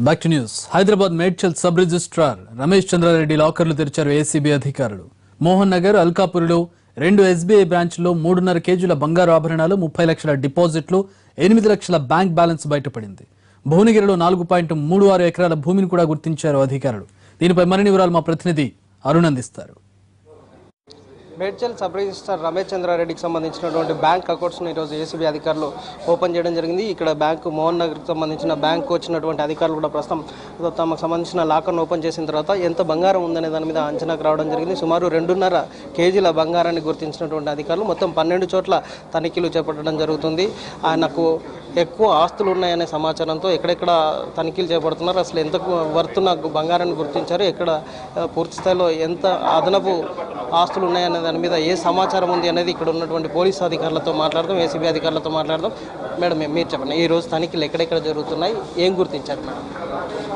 Back to news. Hyderabad Medchal sub registrar Ramesh Chandra Reddy లాకర్లు తెరిచారు ACB అధికారులు. మోహన్ నగర్, అల్కాపూర్లో 2 ఎస్బీఐ బ్రాంచ్ల్లో 3.5 కేజీల బంగారు ఆభరణాలు, 30 లక్షల డిపాజిట్లు, 8 లక్షల బ్యాంక్ బ్యాలెన్స్ బయటపడింది. భువనగిరిలో 4.36 ఎకరాల భూమిని కూడా గుర్తించారు అధికారులు. దీనిపై మరిన్ని వివరాలు మా ప్రతినిధి అరుణ్ అందిస్తారు. మేడ్చల్ సబ్ రిజిస్ట్రార్ రమేష్ చంద్రారెడ్డికి సంబంధించినటువంటి బ్యాంక్ అకౌంట్స్ను ఈరోజు ఏసీబీ అధికారులు ఓపెన్ చేయడం జరిగింది. ఇక్కడ బ్యాంకు మోహన్ నగర్కి సంబంధించిన బ్యాంకు వచ్చినటువంటి అధికారులు కూడా ప్రస్తుతం తమకు సంబంధించిన లాకర్ను ఓపెన్ చేసిన తర్వాత ఎంత బంగారం ఉందనే దాని మీద అంచనాకు రావడం జరిగింది. సుమారు 2.5 కేజీల బంగారాన్ని గుర్తించినటువంటి అధికారులు మొత్తం 12 చోట్ల తనిఖీలు చేపట్టడం జరుగుతుంది. ఆయనకు ఎక్కువ ఆస్తులు ఉన్నాయనే సమాచారంతో ఎక్కడెక్కడ తనిఖీలు చేపడుతున్నారు, అసలు ఎంత వర్తున్న బంగారాన్ని గుర్తించారు, ఎక్కడ పూర్తి స్థాయిలో ఎంత అదనపు ఆస్తులు ఉన్నాయనే దాని మీద ఏ సమాచారం ఉంది అనేది ఇక్కడ ఉన్నటువంటి పోలీసు అధికారులతో మాట్లాడదాం, ఏసీబీ అధికారులతో మాట్లాడదాం. మేడం, మీరు చెప్పండి, ఈరోజు తనిఖీలు ఎక్కడెక్కడ జరుగుతున్నాయి, ఏం గుర్తించారు మేడం?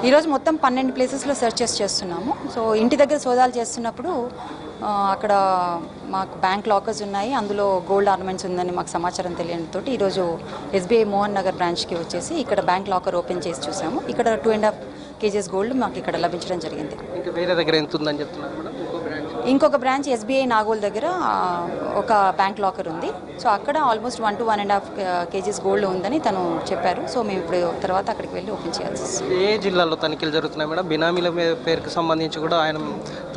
ఈరోజు మొత్తం 12 ప్లేసెస్లో సెర్చెస్ చేస్తున్నాము. సో ఇంటి దగ్గర సోదాలు చేస్తున్నప్పుడు అక్కడ మాకు బ్యాంక్ లాకర్స్ ఉన్నాయి, అందులో గోల్డ్ ఆర్నమెంట్స్ ఉందని మాకు సమాచారం తెలియడంతో ఈరోజు ఎస్బీఐ మోహన్ నగర్ బ్రాంచ్కి వచ్చేసి ఇక్కడ బ్యాంక్ లాకర్ ఓపెన్ చేసి చూసాము. ఇక్కడ 2.5 కేజీస్ గోల్డ్ మాకు ఇక్కడ లభించడం జరిగింది. ఇంకా వేరే దగ్గర ఎంత ఉందని చెప్తున్నారు మేడం? ఇంకొక బ్రాంచ్ ఎస్బీఐ నాగోల్ దగ్గర ఒక బ్యాంక్ లాకర్ ఉంది. సో అక్కడ ఆల్మోస్ట్ 1 to 1.5 కేజీస్ గోల్డ్ ఉందని తను చెప్పారు. సో మేము ఇప్పుడు తర్వాత అక్కడికి వెళ్ళి ఓపెన్ చేయాల్సి వస్తుంది. ఏ జిల్లాలో తనిఖీలు జరుగుతున్నాయి మేడం? బినామీల పేరుకు సంబంధించి కూడా ఆయన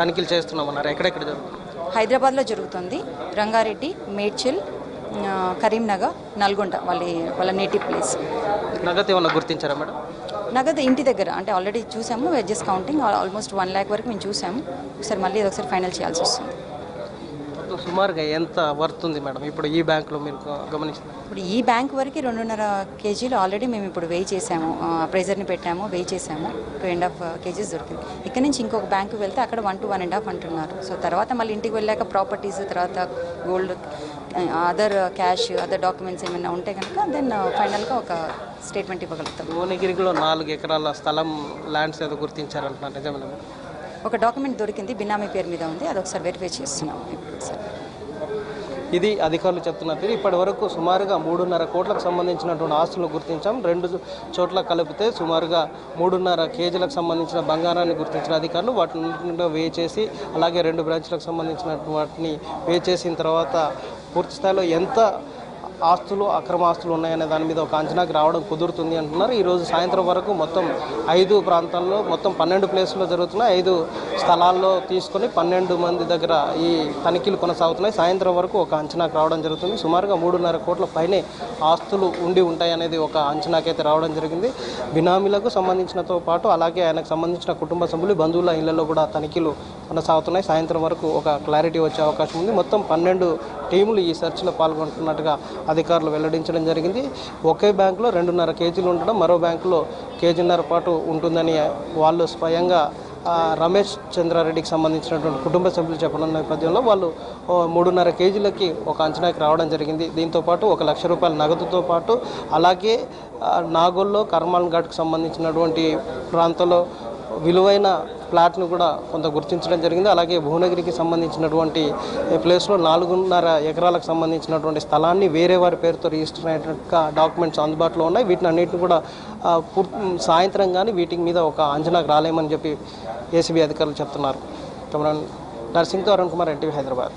తనిఖీలు చేస్తున్నామన్నారు, ఎక్కడెక్కడ జరుగుతుంది? హైదరాబాద్లో జరుగుతుంది, రంగారెడ్డి, మేడ్చల్, కరీంనగర్, నల్గొండ వాళ్ళ నేటివ్ ప్లేస్. నగదు ఏమన్నా గుర్తించారా మేడం? నగదు ఇంటి దగ్గర అంటే ఆల్రెడీ చూసాము, వెడ్జెస్ కౌంటింగ్ ఆల్మోస్ట్ 1 lakh వరకు మేము చూసాము. ఒకసారి మళ్ళీ ఒకసారి ఫైనల్ చేయాల్సి వస్తుంది. సుమారుగా ఎంత వర్త్ ఉంది మేడం ఇప్పుడు ఈ బ్యాంకులో మీరు గమనించారు? ఇప్పుడు ఈ బ్యాంక్ వరకు 2.5 కేజీలు ఆల్రెడీ మేము ఇప్పుడు వెయ్యి చేసాము, ప్రైజర్ని పెట్టాము, వెయ్యి చేసాము. 2.5 కేజీస్ దొరికింది. ఇక్కడ నుంచి ఇంకొక బ్యాంకు వెళ్తే అక్కడ 1 to 1.5 అంటున్నారు. సో తర్వాత మళ్ళీ ఇంటికి వెళ్ళాక ప్రాపర్టీస్, తర్వాత gold, other cash, other documents ఏమైనా ఉంటే కనుక దెన్ ఫైనల్గా ఒక స్టేట్మెంట్ ఇవ్వగలుగుతాం. భువనగిరిలో 4 ఎకరాల స్థలం ల్యాండ్స్ ఏదో గుర్తించారంటున్నారు, నిజమేనా? ఒక డాక్యుమెంట్ దొరికింది, బినామీ పేరు మీద ఉంది, అది ఒకసారి వెరిఫై చేస్తున్నాం. ఇది అధికారులు చెప్తున్నారు. ఇప్పటి వరకు సుమారుగా 3.5 కోట్లకు సంబంధించినటువంటి ఆస్తులను గుర్తించాం. 2 చోట్ల కలిపితే సుమారుగా 3.5 కేజీలకు సంబంధించిన బంగారాన్ని గుర్తించిన అధికారులు వాటిని వే చేసి, అలాగే 2 బ్రాంచ్లకు సంబంధించిన వాటిని వే చేసిన తర్వాత పూర్తి స్థాయిలో ఎంత ఆస్తులు, అక్రమ ఆస్తులు ఉన్నాయనే దాని మీద ఒక అంచనాకి రావడం కుదురుతుంది అంటున్నారు. ఈరోజు సాయంత్రం వరకు మొత్తం 5 ప్రాంతాల్లో మొత్తం 12 ప్లేసుల్లో జరుగుతున్నాయి. 5 స్థలాల్లో తీసుకొని 12 మంది దగ్గర ఈ తనిఖీలు కొనసాగుతున్నాయి. సాయంత్రం వరకు ఒక అంచనాకి రావడం జరుగుతుంది. సుమారుగా 3.5 కోట్ల పైనే ఆస్తులు ఉండి ఉంటాయనేది ఒక అంచనాకైతే రావడం జరిగింది. బినామీలకు సంబంధించినతో పాటు అలాగే ఆయనకు సంబంధించిన కుటుంబ సభ్యులు, బంధువుల ఇళ్లలో కూడా తనిఖీలు కొనసాగుతున్నాయి. సాయంత్రం వరకు ఒక క్లారిటీ వచ్చే అవకాశం ఉంది. మొత్తం 12 టీములు ఈ సెర్చ్లో పాల్గొంటున్నట్టుగా అధికారులు వెల్లడించడం జరిగింది. ఒకే బ్యాంకులో 2.5 కేజీలు ఉండడం, మరో బ్యాంకులో 1.5 కేజీ పాటు ఉంటుందని వాళ్ళు స్వయంగా రమేష్ చంద్రారెడ్డికి సంబంధించినటువంటి కుటుంబ సభ్యులు చెప్పడం నేపథ్యంలో వాళ్ళు 3.5 కేజీలకి ఒక అంచనాకి రావడం జరిగింది. దీంతోపాటు 1 లక్ష రూపాయల నగదుతో పాటు అలాగే నాగోల్లో కర్మాల్ ఘాట్కు సంబంధించినటువంటి ప్రాంతంలో విలువైన ఫ్లాట్ను కూడా కొంత గుర్తించడం జరిగింది. అలాగే భువనగిరికి సంబంధించినటువంటి ప్లేస్లో 4.5 ఎకరాలకు సంబంధించినటువంటి స్థలాన్ని వేరే వారి పేరుతో రిజిస్టర్ అయినట్టుగా డాక్యుమెంట్స్ అందుబాటులో ఉన్నాయి. వీటిని అన్నింటిని కూడా సాయంత్రం కానీ వీటి మీద ఒక అంచనాకు రాలేమని చెప్పి ఏసీబీ అధికారులు చెప్తున్నారు. కెమెరామెన్ నర్సింగ్తో అరుణ్ కుమార్, ఎన్టీవీ, హైదరాబాద్.